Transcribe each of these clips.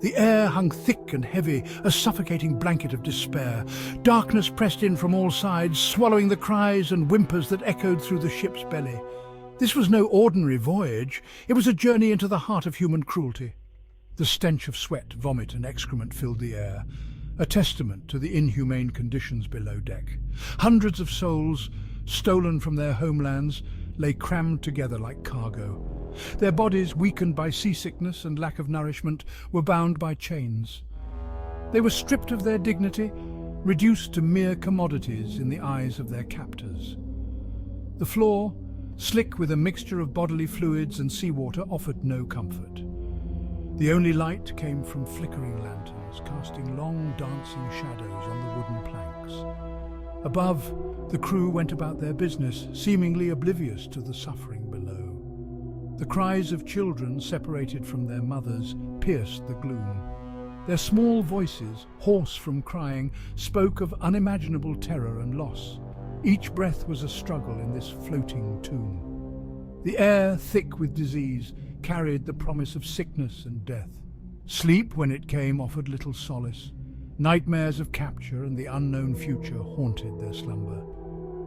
The air hung thick and heavy, a suffocating blanket of despair. Darkness pressed in from all sides, swallowing the cries and whimpers that echoed through the ship's belly. This was no ordinary voyage. It was a journey into the heart of human cruelty. The stench of sweat, vomit and excrement filled the air, a testament to the inhumane conditions below deck. Hundreds of souls, stolen from their homelands, lay crammed together like cargo. Their bodies, weakened by seasickness and lack of nourishment, were bound by chains. They were stripped of their dignity, reduced to mere commodities in the eyes of their captors. The floor, slick with a mixture of bodily fluids and seawater, offered no comfort. The only light came from flickering lanterns, casting long dancing shadows on the wooden planks. Above, the crew went about their business, seemingly oblivious to the suffering below. The cries of children separated from their mothers pierced the gloom. Their small voices, hoarse from crying, spoke of unimaginable terror and loss. Each breath was a struggle in this floating tomb. The air, thick with disease, carried the promise of sickness and death. Sleep, when it came, offered little solace. Nightmares of capture and the unknown future haunted their slumber.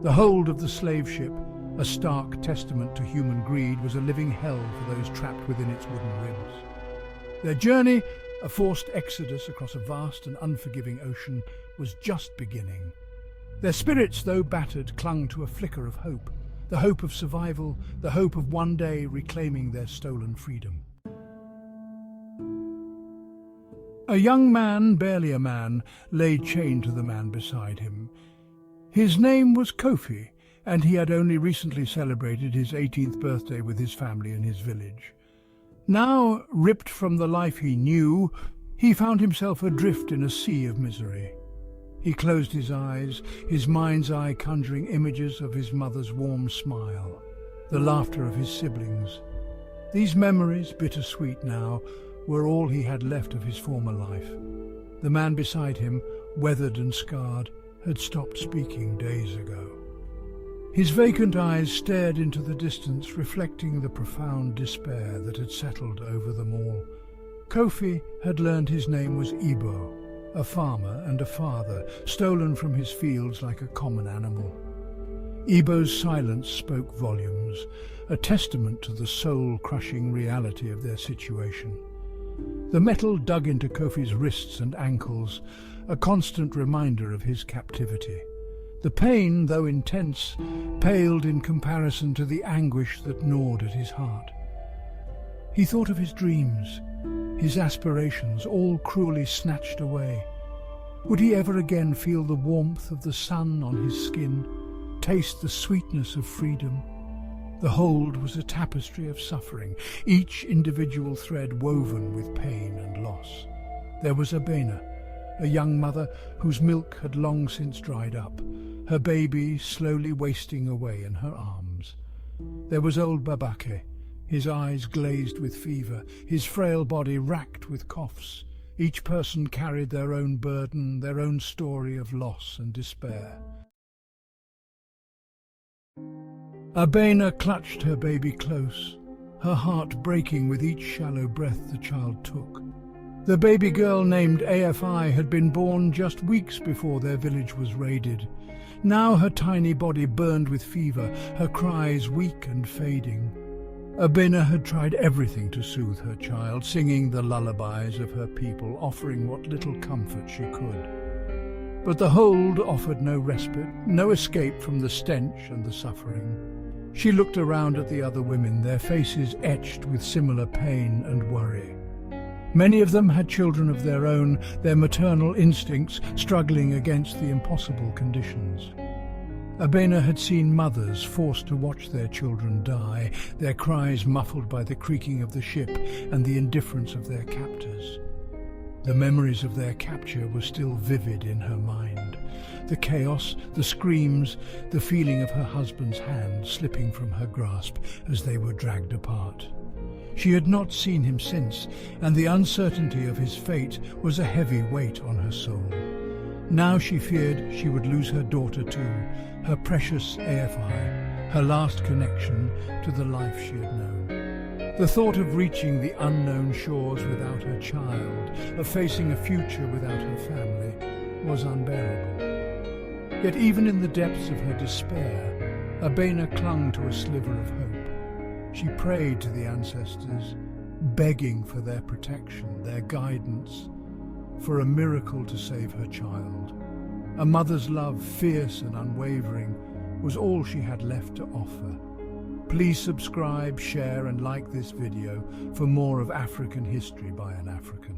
The hold of the slave ship, a stark testament to human greed, was a living hell for those trapped within its wooden ribs. Their journey, a forced exodus across a vast and unforgiving ocean, was just beginning. Their spirits, though battered, clung to a flicker of hope, the hope of survival, the hope of one day reclaiming their stolen freedom. A young man, barely a man, lay chained to the man beside him. His name was Kofi, and he had only recently celebrated his 18th birthday with his family in his village. Now, ripped from the life he knew, he found himself adrift in a sea of misery. He closed his eyes, his mind's eye conjuring images of his mother's warm smile, the laughter of his siblings. These memories, bittersweet now, were all he had left of his former life. The man beside him, weathered and scarred, had stopped speaking days ago. His vacant eyes stared into the distance, reflecting the profound despair that had settled over them all. Kofi had learned his name was Ibo, a farmer and a father, stolen from his fields like a common animal. Ibo's silence spoke volumes, a testament to the soul-crushing reality of their situation. The metal dug into Kofi's wrists and ankles, a constant reminder of his captivity. The pain, though intense, paled in comparison to the anguish that gnawed at his heart. He thought of his dreams, his aspirations, all cruelly snatched away. Would he ever again feel the warmth of the sun on his skin, taste the sweetness of freedom? The hold was a tapestry of suffering, each individual thread woven with pain and loss. There was Abena, a young mother whose milk had long since dried up, her baby slowly wasting away in her arms. There was old Babake, his eyes glazed with fever, his frail body racked with coughs. Each person carried their own burden, their own story of loss and despair. Abena clutched her baby close, her heart breaking with each shallow breath the child took. The baby girl named AFI had been born just weeks before their village was raided. Now her tiny body burned with fever, her cries weak and fading. Abena had tried everything to soothe her child, singing the lullabies of her people, offering what little comfort she could. But the hold offered no respite, no escape from the stench and the suffering. She looked around at the other women, their faces etched with similar pain and worry. Many of them had children of their own, their maternal instincts struggling against the impossible conditions. Abena had seen mothers forced to watch their children die, their cries muffled by the creaking of the ship and the indifference of their captors. The memories of their capture were still vivid in her mind. The chaos, the screams, the feeling of her husband's hand slipping from her grasp as they were dragged apart. She had not seen him since, and the uncertainty of his fate was a heavy weight on her soul. Now she feared she would lose her daughter too, her precious AFI, her last connection to the life she had known. The thought of reaching the unknown shores without her child, of facing a future without her family, was unbearable. Yet even in the depths of her despair, Abena clung to a sliver of hope. She prayed to the ancestors, begging for their protection, their guidance, for a miracle to save her child. A mother's love, fierce and unwavering, was all she had left to offer. Please subscribe, share and like this video for more of African history by an African.